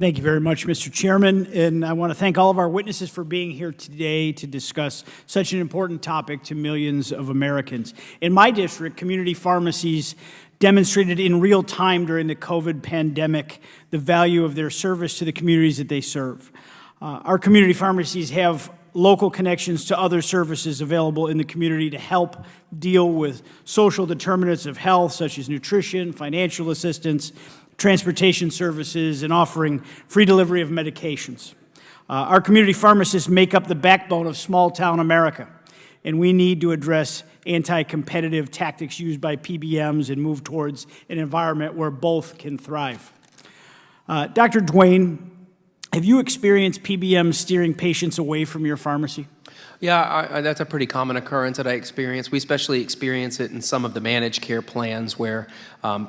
Thank you very much, Mr. Chairman, and I want to thank all of our witnesses for being here today to discuss such an important topic to millions of Americans. In my district, community pharmacies demonstrated in real time during the COVID pandemic the value of their service to the communities that they serve. Our community pharmacies have local connections to other services available in the community to help deal with social determinants of health, such as nutrition, financial assistance, transportation services, and offering free delivery of medications. Our community pharmacists make up the backbone of small-town America, and we need to address anti-competitive tactics used by PBMs and move towards an environment where both can thrive. Dr. Duane, have you experienced PBMs steering patients away from your pharmacy? Yeah, that's a pretty common occurrence that I experience. We especially experience it in some of the managed care plans where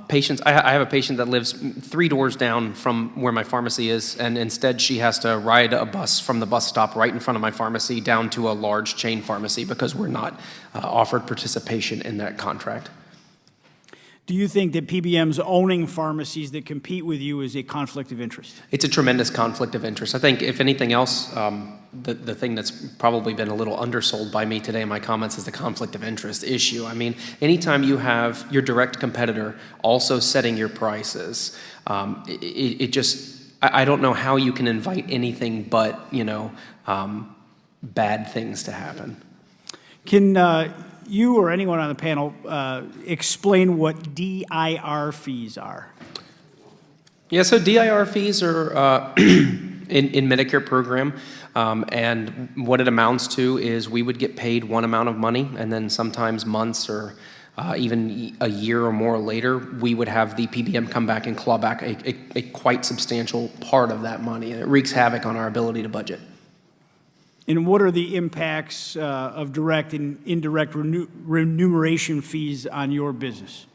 patients, I have a patient that lives 3 doors down from where my pharmacy is, and instead she has to ride a bus from the bus stop right in front of my pharmacy down to a large chain pharmacy because we're not offered participation in that contract. Do you think that PBMs owning pharmacies that compete with you is a conflict of interest? It's a tremendous conflict of interest. I think, if anything else, the thing that's probably been a little undersold by me today in my comments is the conflict of interest issue. I mean, anytime you have your direct competitor also setting your prices, I don't know how you can invite anything but, bad things to happen. Can you or anyone on the panel explain what DIR fees are? Yeah, so DIR fees are in Medicare program, and what it amounts to is we would get paid one amount of money, and then sometimes months or even a year or more later, we would have the PBM come back and claw back a quite substantial part of that money, and it wreaks havoc on our ability to budget. And what are the impacts of direct and indirect remuneration fees on your business?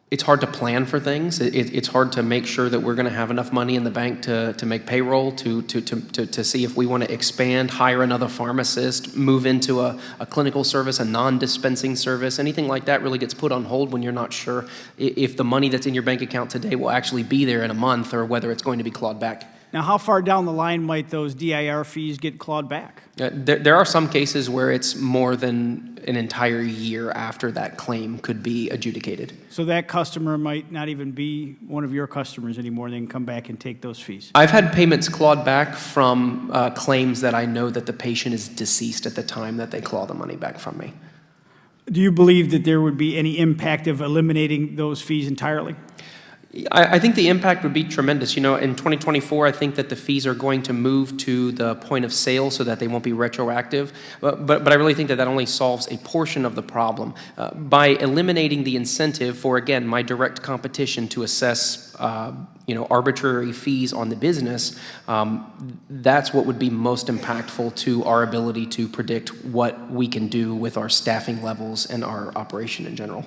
It's hard to plan for things. It's hard to make sure that we're going to have enough money in the bank to make payroll, to see if we want to expand, hire another pharmacist, move into a clinical service, a non-dispensing service. Anything like that really gets put on hold when you're not sure if the money that's in your bank account today will actually be there in a month or whether it's going to be clawed back. Now, how far down the line might those DIR fees get clawed back? There are some cases where it's more than an entire year after that claim could be adjudicated. So that customer might not even be one of your customers anymore. They can come back and take those fees. I've had payments clawed back from claims that I know that the patient is deceased at the time that they claw the money back from me. Do you believe that there would be any impact of eliminating those fees entirely? I think the impact would be tremendous. In 2024, I think that the fees are going to move to the point of sale so that they won't be retroactive. But I really think that only solves a portion of the problem. By eliminating the incentive for, again, my direct competition to assess, arbitrary fees on the business, that's what would be most impactful to our ability to predict what we can do with our staffing levels and our operation in general.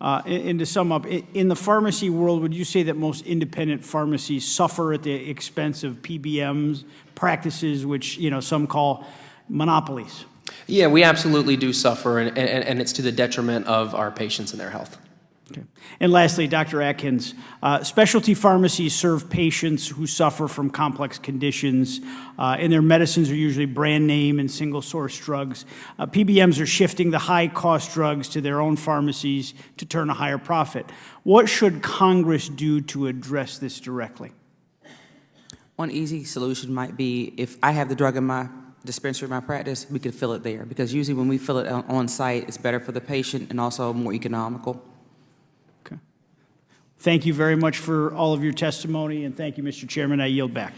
And to sum up, in the pharmacy world, would you say that most independent pharmacies suffer at the expense of PBMs practices, which some call monopolies? Yeah, we absolutely do suffer, and it's to the detriment of our patients and their health. Okay. And lastly, Dr. Atkins, specialty pharmacies serve patients who suffer from complex conditions, and their medicines are usually brand name and single source drugs. PBMs are shifting the high cost drugs to their own pharmacies to turn a higher profit. What should Congress do to address this directly? One easy solution might be if I have the drug in my dispensary in my practice, we could fill it there, because usually when we fill it on site, it's better for the patient and also more economical. Thank you very much for all of your testimony, and thank you, Mr. Chairman. I yield back.